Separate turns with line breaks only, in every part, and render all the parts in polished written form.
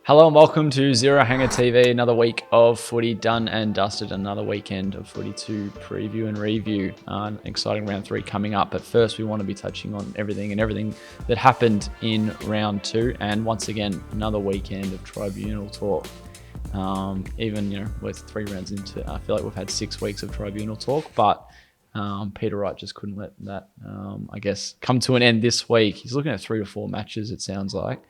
Hello and welcome to Zero Hanger TV. Another week of footy done and dusted. Another weekend of footy to preview and review. An exciting round 3 coming up. But first, we want to be touching on everything that happened in round 2. And once again, another weekend of tribunal talk. Even with 3 rounds into, I feel like we've had 6 weeks of tribunal talk. But Peter Wright just couldn't let that, come to an end this week. He's looking at 3 to 4 matches, it sounds like.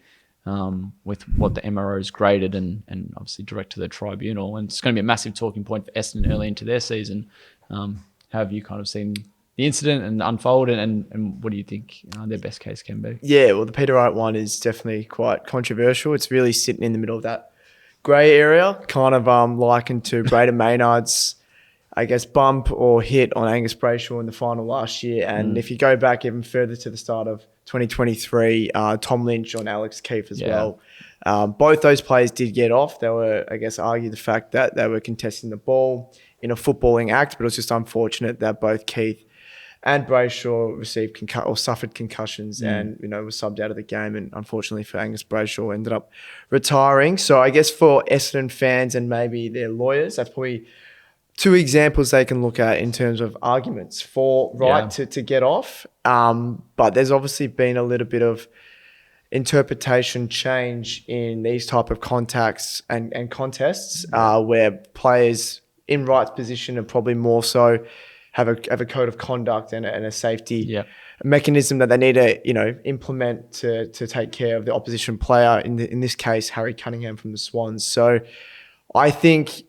With what the MRO's graded and obviously direct to the tribunal. And it's going to be a massive talking point for Essendon early into their season. How have you kind of seen the incident and unfold and what do you think their best case can be?
Yeah, well, the Peter Wright one is definitely quite controversial. It's really sitting in the middle of that grey area, kind of likened to Braden Maynard's, bump or hit on Angus Brayshaw in the final last year. And if you go back even further to the start of 2023, Tom Lynch on Alex Keefe as well. Both those players did get off. They were, argue the fact that they were contesting the ball in a footballing act, but it was just unfortunate that both Keith and Brayshaw received suffered concussions and, was subbed out of the game. And unfortunately for Angus Brayshaw, ended up retiring. So I guess for Essendon fans and maybe their lawyers, that's probably 2 examples they can look at in terms of arguments for Wright to get off. But there's obviously been a little bit of interpretation change in these type of contacts and contests where players in Wright's position are probably more so have a code of conduct and a safety mechanism that they need to implement to take care of the opposition player, in this case Harry Cunningham from the Swans. So I think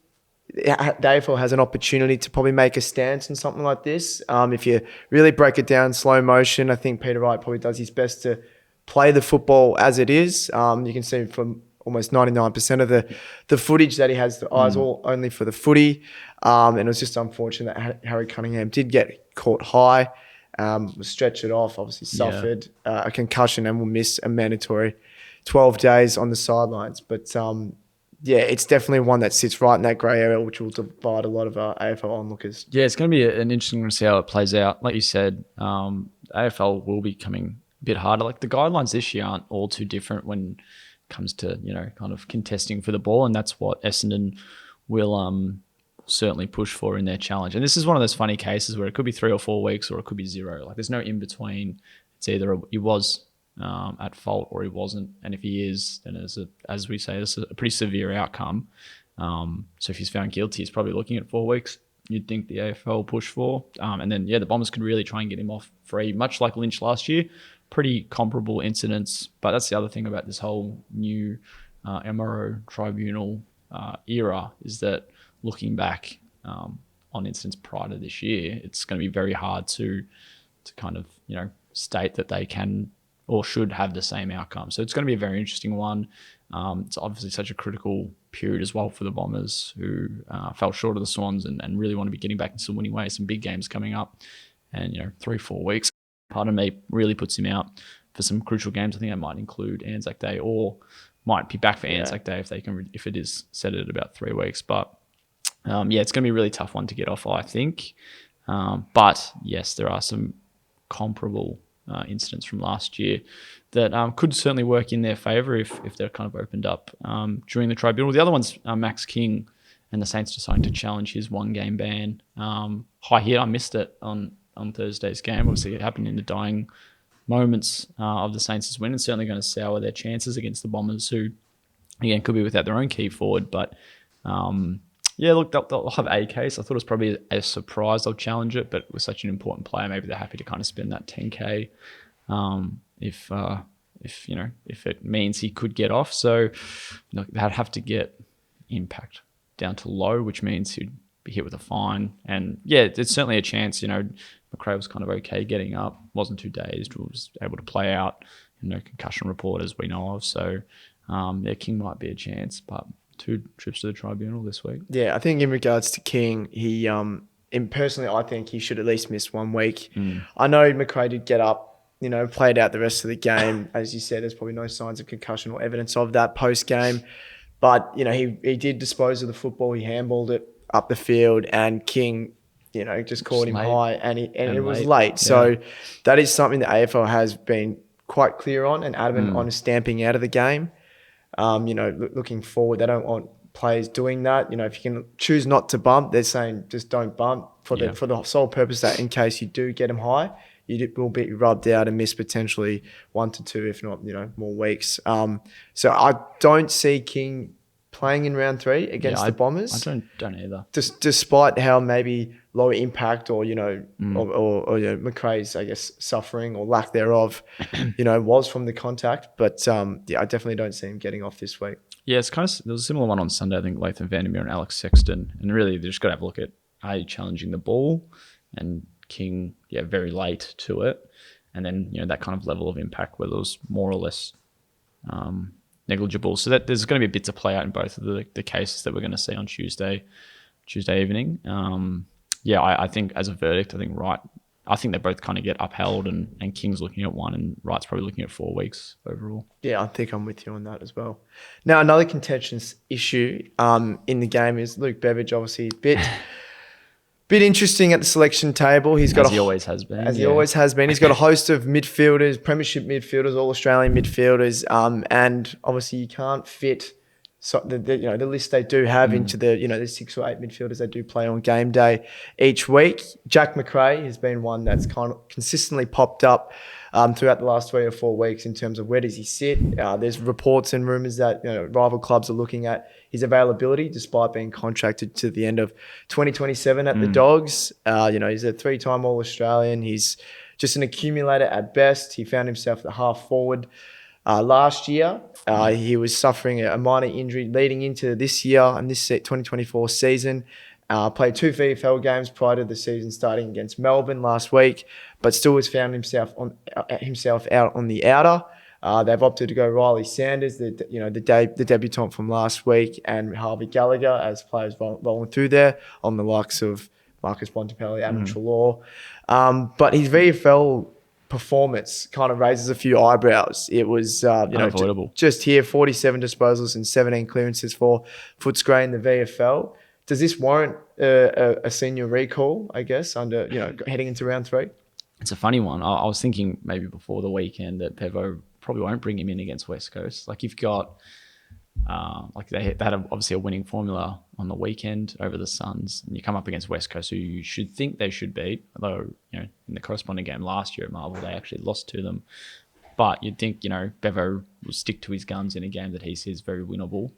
the AFL has an opportunity to probably make a stance on something like this. If you really break it down slow motion, I think Peter Wright probably does his best to play the football as it is. You can see from almost 99% of the footage that he has the eyes all only for the footy. And it was just unfortunate that Harry Cunningham did get caught high, was stretched off, obviously suffered a concussion and will miss a mandatory 12 days on the sidelines. But it's definitely one that sits right in that grey area, which will divide a lot of AFL onlookers.
Yeah, it's going to be an interesting to see how it plays out. Like you said, AFL will be coming a bit harder. Like the guidelines this year aren't all too different when it comes to, kind of contesting for the ball. And that's what Essendon will certainly push for in their challenge. And this is one of those funny cases where it could be 3 or 4 weeks or it could be 0. Like there's no in between. It's either he was at fault or he wasn't, and if he is, then as we say, this is a pretty severe outcome. So if he's found guilty, he's probably looking at 4 weeks. You'd think the AFL push for, and then the Bombers could really try and get him off free, much like Lynch last year. Pretty comparable incidents, but that's the other thing about this whole new MRO tribunal era is that looking back on incidents prior to this year, it's going to be very hard to kind of state that they can or should have the same outcome. So it's going to be a very interesting one. It's obviously such a critical period as well for the Bombers who fell short of the Swans and really want to be getting back into some winning ways, some big games coming up. And, 3-4 weeks, pardon me, really puts him out for some crucial games. I think that might include Anzac Day or might be back for Anzac Day if it is set at about 3 weeks. But it's going to be a really tough one to get off, I think. But yes, there are some comparable incidents from last year that could certainly work in their favour if they're kind of opened up during the tribunal. The other one's Max King and the Saints deciding to challenge his 1-game ban. High hit, I missed it on Thursday's game. Obviously, it happened in the dying moments of the Saints' win and certainly going to sour their chances against the Bombers who, again, could be without their own key forward. But they'll have a case. I thought it was probably a surprise they'll challenge it, but with such an important player, maybe they're happy to kind of spend that 10K if it means he could get off. So they'd have to get impact down to low, which means he'd be hit with a fine. And there's certainly a chance. McRae was kind of okay getting up, wasn't too dazed, was able to play out. Concussion report as we know of. So King might be a chance, but 2 trips to the tribunal this week.
Yeah, I think in regards to King, he personally, I think he should at least miss 1 week. I know McRae did get up, played out the rest of the game. As you said, there's probably no signs of concussion or evidence of that post-game. But, he did dispose of the football. He handballed it up the field and King, just caught him high and it was late. Yeah. So that is something the AFL has been quite clear on and adamant on stamping out of the game. Looking forward, they don't want players doing that. If you can choose not to bump, they're saying just don't bump for the sole purpose that in case you do get them high, you will be rubbed out and miss potentially 1 to 2, if not more weeks. So I don't see King playing in round 3 against the Bombers.
I don't either.
Despite how maybe low impact or McRae's, I guess, suffering or lack thereof, was from the contact. But I definitely don't see him getting off this week.
Yeah, it's kind of, there was a similar one on Sunday. I think Latham Vandermeer and Alex Sexton, and really they just got to have a look at challenging the ball, and King, very late to it, and then that kind of level of impact where it was more or less negligible. So that there's going to be a bit to play out in both of the cases that we're going to see on Tuesday evening. I think as a verdict, I think they both kind of get upheld, and King's looking at 1 and Wright's probably looking at 4 weeks overall. Yeah,
I think I'm with you on that as well. Now, another contentious issue in the game is Luke Beveridge, obviously a bit interesting at the selection table. He always has been. He always has been. He's got a host of midfielders, premiership midfielders, all Australian midfielders, and obviously you can't fit the list they do have into the 6 or 8 midfielders they do play on game day each week. Jack McRae has been one that's kind of consistently popped up throughout the last 3 or 4 weeks in terms of where does he sit. There's reports and rumours that rival clubs are looking at his availability despite being contracted to the end of 2027 at the Dogs. He's a 3-time All-Australian. He's just an accumulator at best. He found himself the half forward last year. He was suffering a minor injury leading into this year and this 2024 season. Played 2 VFL games prior to the season starting against Melbourne last week, but still has found himself out on the outer. They've opted to go Riley Sanders, the debutant from last week, and Harvey Gallagher as players rolling through there on the likes of Marcus Bontempelli, Adam Treloar. But his VFL performance kind of raises a few eyebrows. It was
unavoidable.
Just here, 47 disposals and 17 clearances for Footscray in the VFL. Does this warrant a senior recall, I guess, under heading into round 3?
It's a funny one. I was thinking maybe before the weekend that Pevo probably won't bring him in against West Coast. Like you've got they had obviously a winning formula on the weekend over the Suns, and you come up against West Coast, who you should think they should beat. Although in the corresponding game last year at Marvel, they actually lost to them. But you'd think Bevo will stick to his guns in a game that he sees very winnable,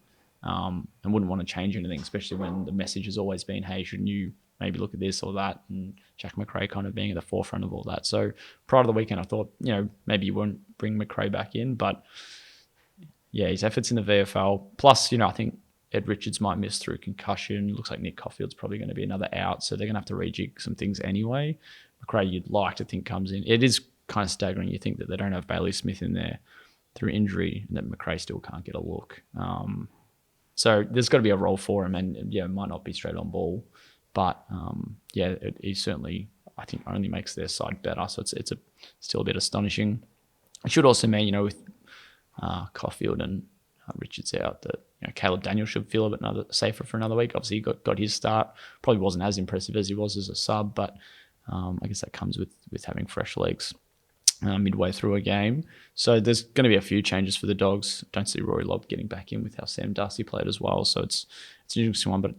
and wouldn't want to change anything, especially when the message has always been, hey, shouldn't you maybe look at this or that, and Jack McRae kind of being at the forefront of all that. So prior to the weekend, I thought maybe you wouldn't bring McRae back in, but his efforts in the VFL. Plus, I think Ed Richards might miss through concussion. Looks like Nick Caulfield's probably going to be another out, so they're going to have to rejig some things anyway. McRae, you'd like to think comes in. It is kind of staggering. You think that they don't have Bailey Smith in there through injury, and that McRae still can't get a look. So there's got to be a role for him, and it might not be straight on ball, but he certainly, I think, only makes their side better. So it's still a bit astonishing. It should also mean, with Caulfield and Richards out, that Caleb Daniel should feel a bit safer for another week. Obviously, he got his start. Probably wasn't as impressive as he was as a sub, but I guess that comes with having fresh legs midway through a game. So there's going to be a few changes for the Dogs. Don't see Rory Lobb getting back in with how Sam Darcy played as well. So it's an interesting one. But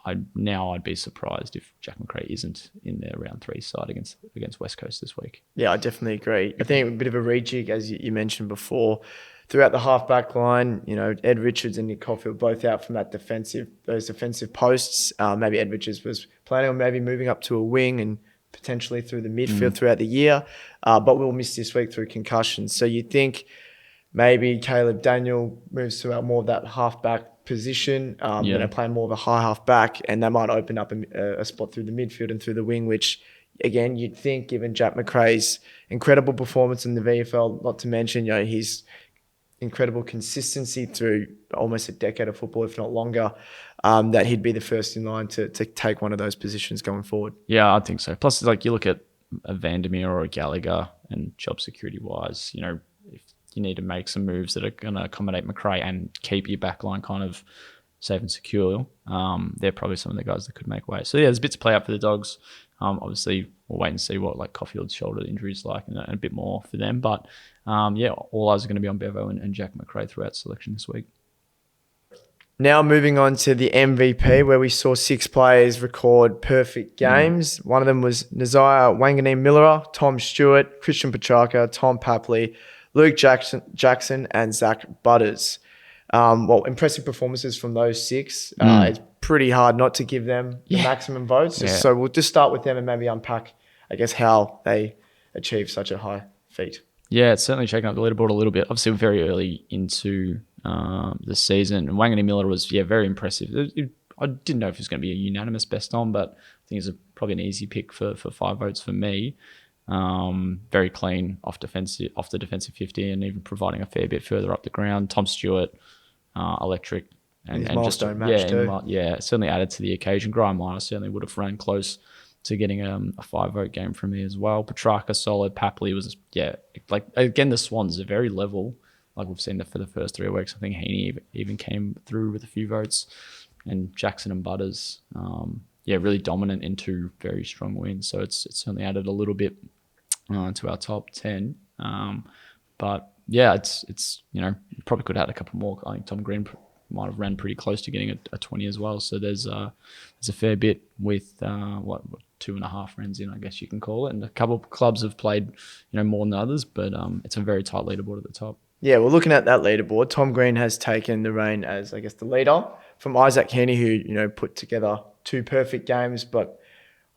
I'd be surprised if Jack McRae isn't in their round 3 side against West Coast this week.
Yeah, I definitely agree. I think a bit of a rejig, as you mentioned before, throughout the half-back line. Ed Richards and Nick Caulfield both out from those defensive posts. Maybe Ed Richards was planning on maybe moving up to a wing and potentially through the midfield throughout the year, but we'll miss this week through concussions. So you think maybe Caleb Daniel moves to more of that half-back position, playing more of a high half-back, and that might open up a spot through the midfield and through the wing, which, again, you'd think, given Jack McRae's incredible performance in the VFL, not to mention his incredible consistency through almost a decade of football, if not longer, that he'd be the first in line to take one of those positions going forward.
Yeah, I think so. Plus, you look at a Vandermeer or a Gallagher, and job security-wise, if you need to make some moves that are going to accommodate McRae and keep your backline kind of safe and secure, they're probably some of the guys that could make way. So, there's a bit to play out for the Dogs. Obviously, we'll wait and see what Caulfield's shoulder injury is like, and a bit more for them. But all eyes are going to be on Bevo and Jack McRae throughout selection this week.
Now moving on to the MVP, where we saw 6 players record perfect games. One of them was Nazaya Wanganeen-Miller, Tom Stewart, Christian Petrarca, Tom Papley, Luke Jackson, and Zach Butters. Impressive performances from those 6. It's pretty hard not to give them the maximum votes.
Yeah.
So we'll just start with them and maybe unpack, I guess, how they achieved such a high feat.
Yeah, it's certainly shaking up the leaderboard a little bit. Obviously, we're very early into the season. And Wanganeen-Miller was, very impressive. I didn't know if it was going to be a unanimous best on, but I think it's probably an easy pick for 5 votes for me. Very clean off the defensive 50 and even providing a fair bit further up the ground. Tom Stewart, electric. And
milestone match too.
Certainly added to the occasion. Graham Minor certainly would have ran close to getting a 5-vote game from me as well. Petrarca solid. Papley was, again, the Swans are very level. Like we've seen that for the first 3 weeks. I think Heaney even came through with a few votes. And Jackson and Butters, really dominant in 2 very strong wins. So it's certainly added a little bit to our top 10. But yeah, it's probably could have had a couple more. I think Tom Green might have ran pretty close to getting a 20 as well. So there's a fair bit with 2.5 runs in, I guess you can call it. And a couple of clubs have played, more than others, but it's a very tight leaderboard at the top.
Yeah, well, looking at that leaderboard, Tom Green has taken the reign as, I guess, the leader from Isaac Heaney, who, put together 2 perfect games, but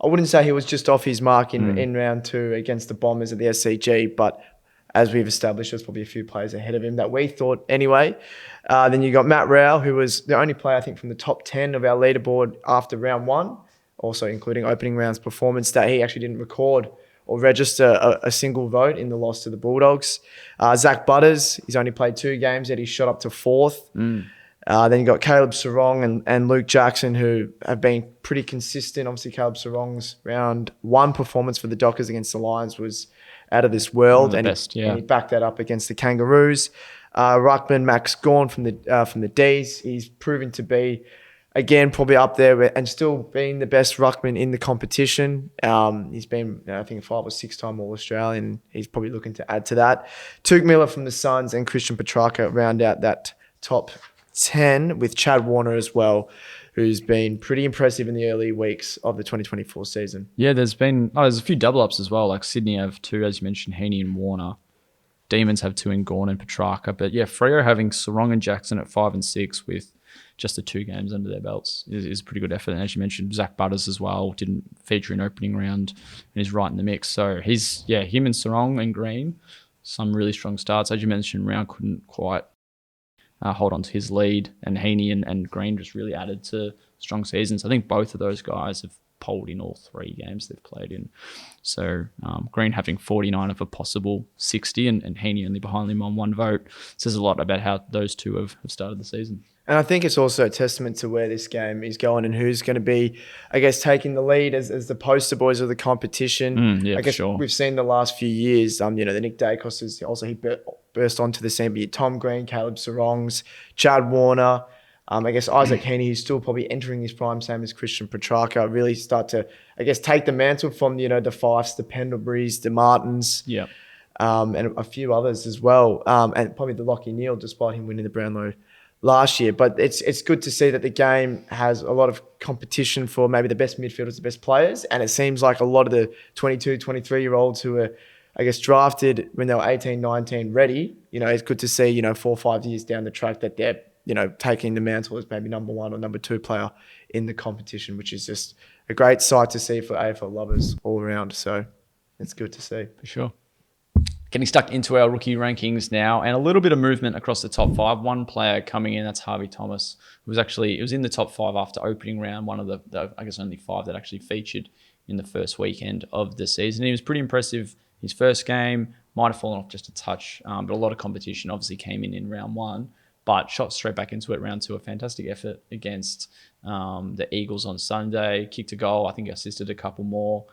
I wouldn't say he was just off his mark in round 2 against the Bombers at the SCG, but as we've established, there's probably a few players ahead of him that we thought anyway. Then you got Matt Rowell, who was the only player, I think, from the top 10 of our leaderboard after round 1, also including opening round's performance, that he actually didn't record or register a single vote in the loss to the Bulldogs. Zach Butters, he's only played 2 games, yet he shot up to 4th. Then you got Caleb Sarong and Luke Jackson, who have been pretty consistent. Obviously, Caleb Sarong's round 1 performance for the Dockers against the Lions was out of this world, and he backed that up against the Kangaroos. Ruckman Max Gawn from the D's, he's proven to be, again, probably up there and still being the best ruckman in the competition. He's been, I think, 5 or 6 time All-Australian. He's probably looking to add to that. Tuke Miller from the Suns and Christian Petrarca round out that top 10 with Chad Warner as well, who's been pretty impressive in the early weeks of the 2024 season.
Yeah, there's a few double-ups as well. Like Sydney have 2, as you mentioned, Heaney and Warner. Demons have 2 in Gawn and Petrarca. But yeah, Freo having Sarong and Jackson at 5 and 6 with just the 2 games under their belts is a pretty good effort. And as you mentioned, Zach Butters as well didn't feature in opening round and is right in the mix. So him and Sarong and Green, some really strong starts. As you mentioned, Round couldn't quite hold on to his lead, and Heaney and Green just really added to strong seasons. I think both of those guys have polled in all 3 games they've played in. So Green having 49 of a possible 60 and Heaney only behind him on 1 vote says a lot about how those 2 have started the season.
And I think it's also a testament to where this game is going and who's going to be, I guess, taking the lead as the poster boys of the competition. I guess we've seen the last few years, the Nick Dacos he burst onto the scene, be it Tom Green, Caleb Sarongs, Chad Warner, I guess Isaac Heaney, who's still probably entering his prime, same as Christian Petrarca, really start to, I guess, take the mantle from, the Fifes, the Pendleburys, the Martins, and a few others as well. And probably the Lachie Neale, despite him winning the Brownlow last year. But it's good to see that the game has a lot of competition for maybe the best midfielders, the best players. And it seems like a lot of the 22, 23-year-olds who are, I guess, drafted when they were 18, 19 ready, it's good to see, 4 or 5 years down the track that they're, taking the mantle as maybe number 1 or number 2 player in the competition, which is just a great sight to see for AFL lovers all around. So it's good to see.
For sure. Getting stuck into our rookie rankings now, and a little bit of movement across the top 5. One player coming in, that's Harvey Thomas, who was in the top 5 after opening round, one of the I guess only 5 that actually featured in the first weekend of the season. He was pretty impressive. His first game might have fallen off just a touch, but a lot of competition obviously came in round 1, but shot straight back into it round 2. A fantastic effort against the Eagles on Sunday. Kicked a goal, I think assisted a couple more.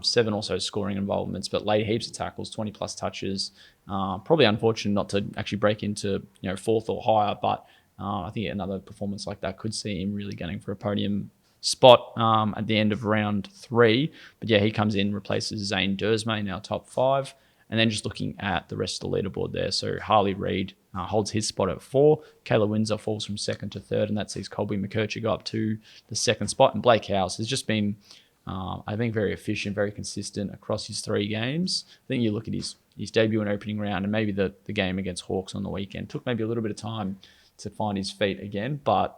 7 also scoring involvements, but laid heaps of tackles, 20 plus touches. Probably unfortunate not to actually break into 4th or higher, but I think another performance like that could see him really gunning for a podium spot at the end of round 3. But yeah, he comes in, replaces Zane Dursme in our top 5. And then just looking at the rest of the leaderboard there. So Harley Reid holds his spot at 4. Kayla Windsor falls from 2nd to 3rd, and that sees Colby McKercher go up to the 2nd spot. And Blake House has just been, I think, very efficient, very consistent across his 3 games. I think you look at his debut and opening round, and maybe the game against Hawks on the weekend took maybe a little bit of time to find his feet again, but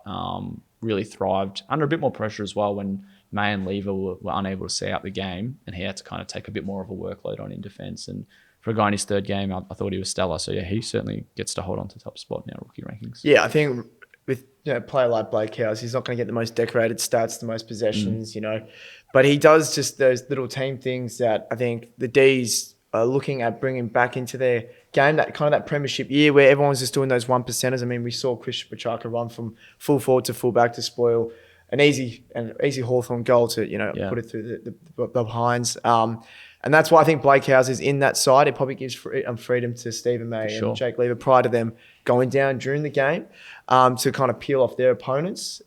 really thrived under a bit more pressure as well when May and Lever were unable to see out the game, and he had to kind of take a bit more of a workload on in defence. And for a guy in his 3rd game, I thought he was stellar. So, yeah, he certainly gets to hold on to top spot in our rookie rankings.
Yeah, I think with a player like Blake House, he's not going to get the most decorated stats, the most possessions, but he does just those little team things that I think the Ds are looking at bringing back into their game, that kind of that premiership year where everyone's just doing those 1%ers. I mean, we saw Christian Petrarca run from full forward to full back to spoil an easy Hawthorn goal to, put it through the behinds. And that's why I think Blake House is in that side. It probably gives freedom to Stephen May and Jake Lever prior to them going down during the game to kind of peel off their opponents,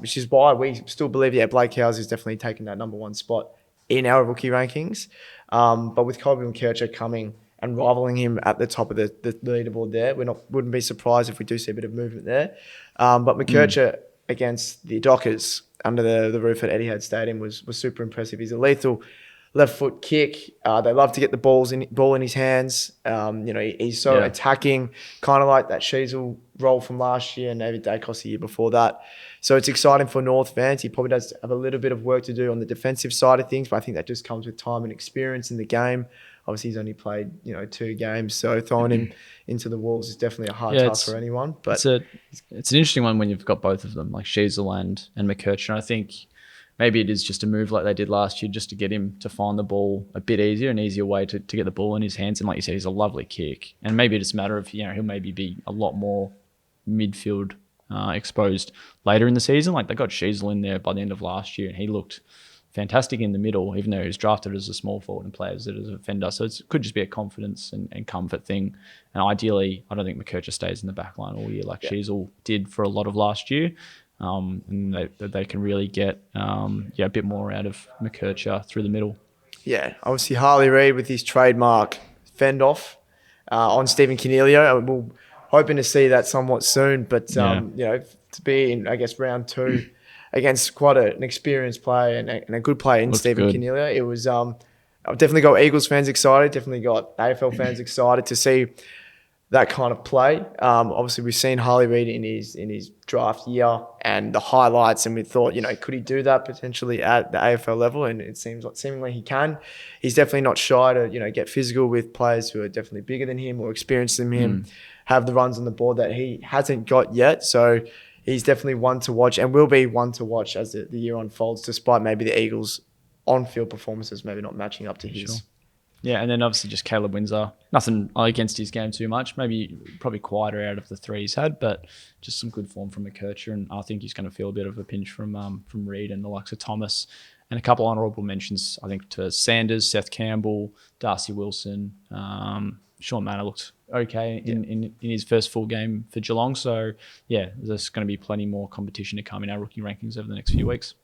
which is why we still believe, Blake House is definitely taking that number 1 spot in our rookie rankings. But with Colby McKercher coming and rivaling him at the top of the leaderboard there, wouldn't be surprised if we do see a bit of movement there. But McKercher against the Dockers under the roof at Etihad Stadium was super impressive. He's a lethal left foot kick. They love to get the ball in his hands. He's so attacking, kind of like that Sheasel role from last year and David Dacos the year before that. So it's exciting for North fans. He probably does have a little bit of work to do on the defensive side of things, but I think that just comes with time and experience in the game. Obviously, he's only played 2 games, so throwing him into the Wolves is definitely a hard task for anyone. But
it's an interesting one when you've got both of them, like Sheasel and McKercher. And I think maybe it is just a move like they did last year, just to get him to find the ball a bit easier, an easier way to get the ball in his hands. And like you said, he's a lovely kick. And maybe it's a matter of, he'll maybe be a lot more midfield exposed later in the season. Like they got Sheasel in there by the end of last year, and he looked fantastic in the middle, even though he was drafted as a small forward and plays it as a defender. So it could just be a confidence and comfort thing. And ideally, I don't think McKercher stays in the back line all year like Sheasel did for a lot of last year. And they can really get a bit more out of McKercher through the middle. Yeah,
obviously Harley Reid with his trademark fend off on Stephen Cornelio. We're hoping to see that somewhat soon, but to be in, I guess, round 2 against quite an experienced player and a good player in Stephen Cornelio, it was I've definitely got Eagles fans excited, definitely got AFL fans excited to see that kind of play. Obviously, we've seen Harley Reid in his draft year and the highlights, and we thought, could he do that potentially at the AFL level? And it seems like seemingly he can. He's definitely not shy to get physical with players who are definitely bigger than him or experienced than him, have the runs on the board that he hasn't got yet. So he's definitely one to watch and will be one to watch as the year unfolds, despite maybe the Eagles' on-field performances maybe not matching up to his.
Sure. Yeah, and then obviously just Caleb Windsor. Nothing against his game too much. Probably quieter out of the 3 he's had, but just some good form from McKercher, and I think he's going to feel a bit of a pinch from Reid and the likes of Thomas. And a couple honourable mentions, I think, to Sanders, Seth Campbell, Darcy Wilson. Sean Manor looked okay in his first full game for Geelong. So, there's going to be plenty more competition to come in our rookie rankings over the next few weeks.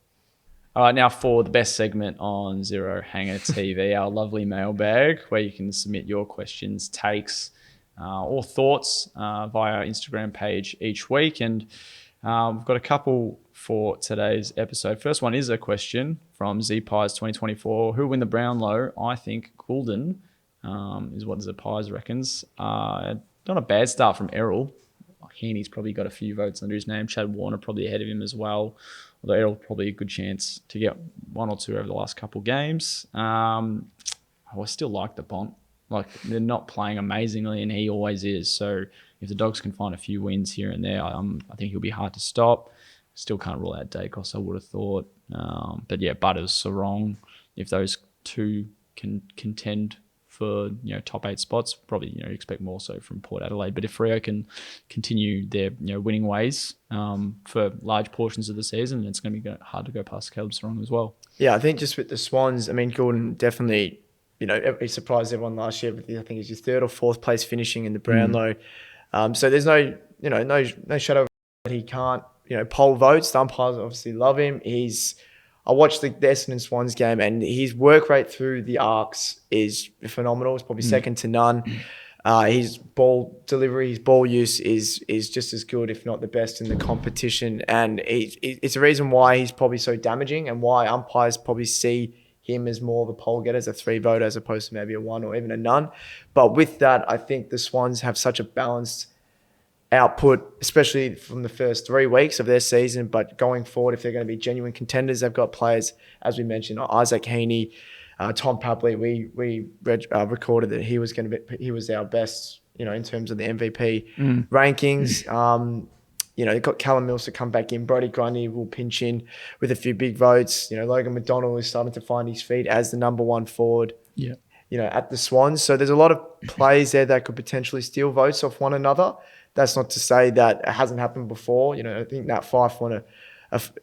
All right, now for the best segment on Zero Hanger TV, our lovely mailbag, where you can submit your questions, takes, or thoughts via our Instagram page each week. And we've got a couple for today's episode. First one is a question from ZPies 2024. Who will win the Brownlow? I think Goulden is what ZPies reckons. Not a bad start from Errol. Heaney's probably got a few votes under his name. Chad Warner probably ahead of him as well. Although Errol probably a good chance to get 1 or 2 over the last couple games. I still like the Bont. Like, they're not playing amazingly, and he always is. So if the Dogs can find a few wins here and there, I think he'll be hard to stop. Still can't rule out Dacos, I would have thought. But yeah, Butters, Sarong, if those 2 can contend for top 8 spots, probably expect more so from Port Adelaide. But if Freo can continue their winning ways for large portions of the season, it's going to be hard to go past Caleb Sarong as well.
Yeah, I think just with the Swans, I mean, Gordon definitely, he surprised everyone last year. But I think he's his 3rd or 4th place finishing in the Brownlow. So there's no shadow of that he can't poll votes. The umpires obviously love him. I watched the Essendon Swans game, and his work rate through the arcs is phenomenal. It's probably second to none. His ball delivery, his ball use is just as good, if not the best in the competition. And it's a reason why he's probably so damaging, and why umpires probably see him as more of a pole getter, as a 3 voter, as opposed to maybe a 1 or even a none. But with that, I think the Swans have such a balanced output, especially from the first 3 weeks of their season. But going forward, if they're going to be genuine contenders, they've got players, as we mentioned, Isaac Heaney, Tom Papley. We recorded that he was our best, in terms of the MVP rankings. They've got Callum Mills to come back in. Brodie Grundy will pinch in with a few big votes. Logan McDonald is starting to find his feet as the number 1 forward.
Yeah.
At the Swans. So there's a lot of plays there that could potentially steal votes off one another. That's not to say that it hasn't happened before. I think Nat Fyfe won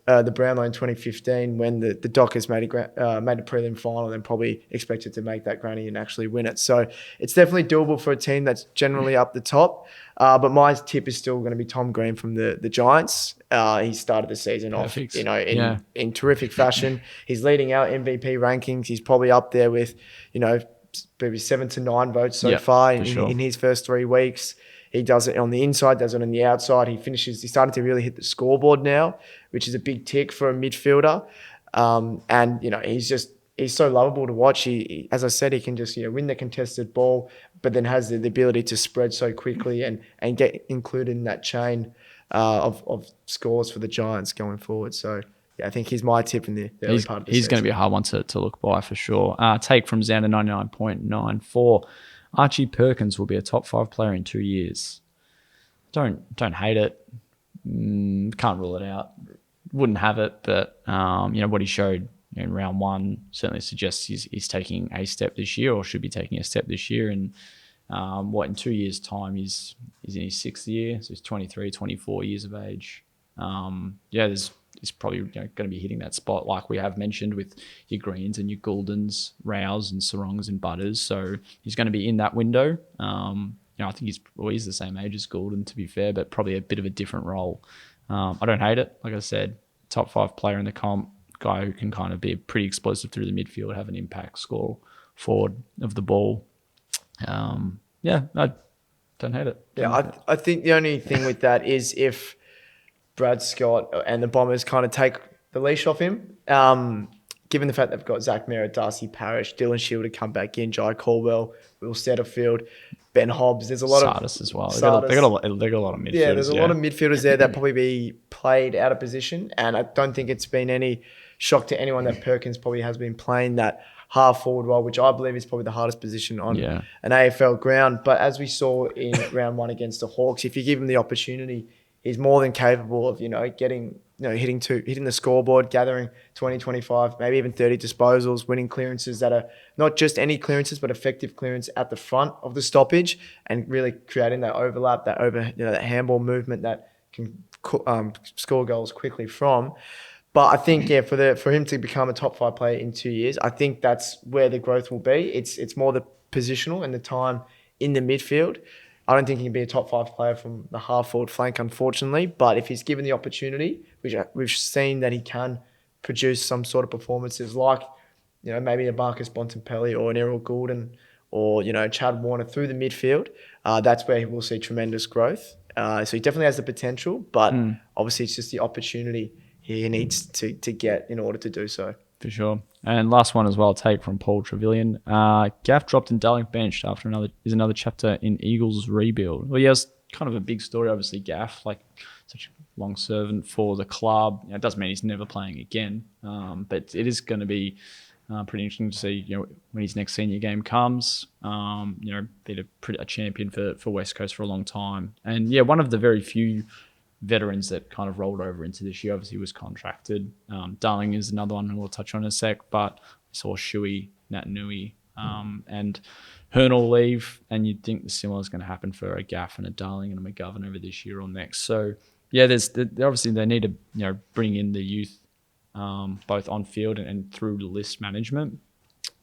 the Brownlow in 2015 when the Dockers made a prelim final, and probably expected to make that granny and actually win it. So it's definitely doable for a team that's generally up the top. But my tip is still going to be Tom Green from the Giants. He started the season off, in terrific fashion. He's leading our MVP rankings. He's probably up there with, maybe 7 to 9 votes so far in his first 3 weeks. He does it on the inside, does it on the outside. He's starting to really hit the scoreboard now, which is a big tick for a midfielder. He's so lovable to watch. He, as I said, he can just win the contested ball, but then has the ability to spread so quickly and get included in that chain of scores for the Giants going forward. So I think he's my tip in the early part of the season.
He's going to be a hard one to look by for sure. Take from Xander 99.94. Archie Perkins will be a top 5 player in 2 years. Don't hate it. Can't rule it out. Wouldn't have it, but what he showed in round 1 certainly suggests he's taking a step this year, or should be taking a step this year. And in 2 years' time, he's in his 6th year, so he's 23, 24 years of age. He's probably going to be hitting that spot like we have mentioned with your Greens and your Gouldens, Rouse and Sarongs and Butters. So he's going to be in that window. I think he's the same age as Goulden, to be fair, but probably a bit of a different role. I don't hate it. Like I said, top 5 player in the comp, guy who can kind of be pretty explosive through the midfield, have an impact, score forward of the ball. I don't hate it.
I think the only thing with that is if Brad Scott and the Bombers kind of take the leash off him, given the fact they've got Zach Merritt, Darcy Parish, Dylan Shield to come back in, Jai Caldwell, Will Setterfield, Ben Hobbs. There's a lot
Sardis as well. They got a lot of midfielders.
Yeah, there's a lot of midfielders there that probably be played out of position, and I don't think it's been any shock to anyone that Perkins probably has been playing that half forward role, which I believe is probably the hardest position on an AFL ground. But as we saw in round 1 against the Hawks, if you give him the opportunity, he's more than capable of, hitting the scoreboard, gathering 20, 25, maybe even 30 disposals, winning clearances that are not just any clearances, but effective clearance at the front of the stoppage, and really creating that overlap, that handball movement that can score goals quickly from. But I think, for him to become a top 5 player in 2 years, I think that's where the growth will be. It's more the positional and the time in the midfield. I don't think he can be a top 5 player from the half-forward flank, unfortunately. But if he's given the opportunity, which we've seen that he can produce some sort of performances like, maybe a Marcus Bontempelli or an Errol Goulden or, Chad Warner through the midfield, that's where he will see tremendous growth. So he definitely has the potential, but obviously it's just the opportunity he needs to get in order to do so.
For sure. And last one as well, take from Paul Trevelyan. Gaff dropped and Darling benched after another chapter in Eagles' rebuild. Well, yes, kind of a big story, obviously, Gaff, like such a long servant for the club. It doesn't mean he's never playing again, but it is going to be pretty interesting to see, when his next senior game comes. Been a champion for West Coast for a long time. And one of the very few veterans that kind of rolled over into this year. Obviously was contracted. Darling is another one who we'll touch on in a sec, but we saw Shuey, Natanui, and Hernal leave, and you'd think the similar is going to happen for a Gaff and a Darling and a McGovern over this year or next. So obviously they need to bring in the youth both on field and through list management,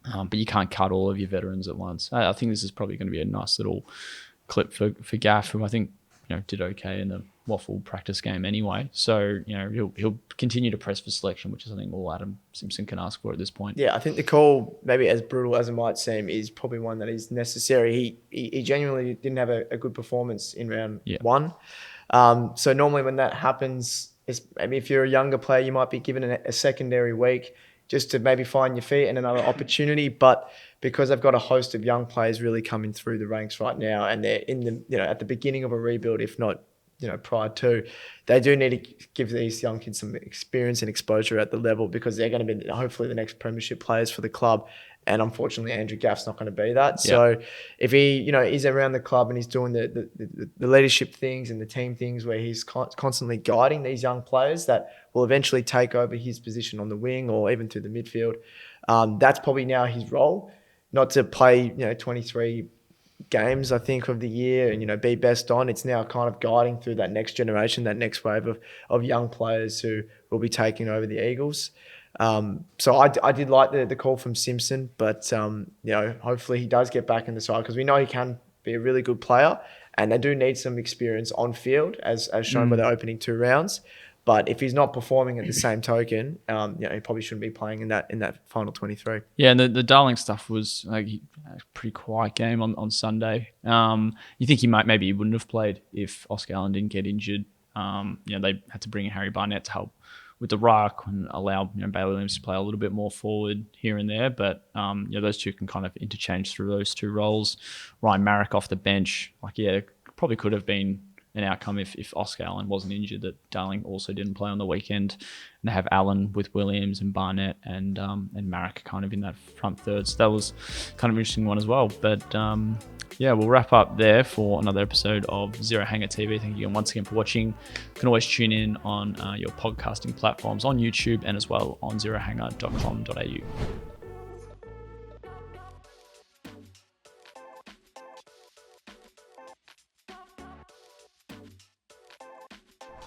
but you can't cut all of your veterans at once. I think this is probably going to be a nice little clip for Gaff, who I think did okay in the waffle practice game anyway. So, he'll continue to press for selection, which is something all Adam Simpson can ask for at this point.
Yeah, I think the call, maybe as brutal as it might seem, is probably one that is necessary. He genuinely didn't have a good performance in round one. So normally when that happens, maybe if you're a younger player, you might be given a secondary week just to maybe find your feet and another opportunity. But because they've got a host of young players really coming through the ranks right now, and they're in the at the beginning of a rebuild, if not prior to, they do need to give these young kids some experience and exposure at the level, because they're going to be hopefully the next premiership players for the club. And unfortunately, Andrew Gaff's not going to be that. So if he, is around the club and he's doing the leadership things and the team things where he's constantly guiding these young players that will eventually take over his position on the wing or even through the midfield, that's probably now his role. Not to play, 23 games, I think, of the year and, be best on. It's now kind of guiding through that next generation, that next wave of young players who will be taking over the Eagles. So I did like the call from Simpson, but, hopefully he does get back in the side, because we know he can be a really good player, and they do need some experience on field as shown by the opening 2 rounds. But if he's not performing at the same token, he probably shouldn't be playing in that final 23.
Yeah, and the Darling stuff was a pretty quiet game on Sunday. You think he wouldn't have played if Oscar Allen didn't get injured. They had to bring in Harry Barnett to help with the ruck and allow Bailey Williams to play a little bit more forward here and there. But those two can kind of interchange through those 2 roles. Ryan Marrick off the bench, probably could have been an outcome if Oscar Allen wasn't injured, that Darling also didn't play on the weekend. And they have Allen with Williams and Barnett and Marrick kind of in that front third. So that was kind of an interesting one as well. But we'll wrap up there for another episode of Zero Hanger TV. Thank you again once again for watching. You can always tune in on your podcasting platforms on YouTube and as well on zerohanger.com.au.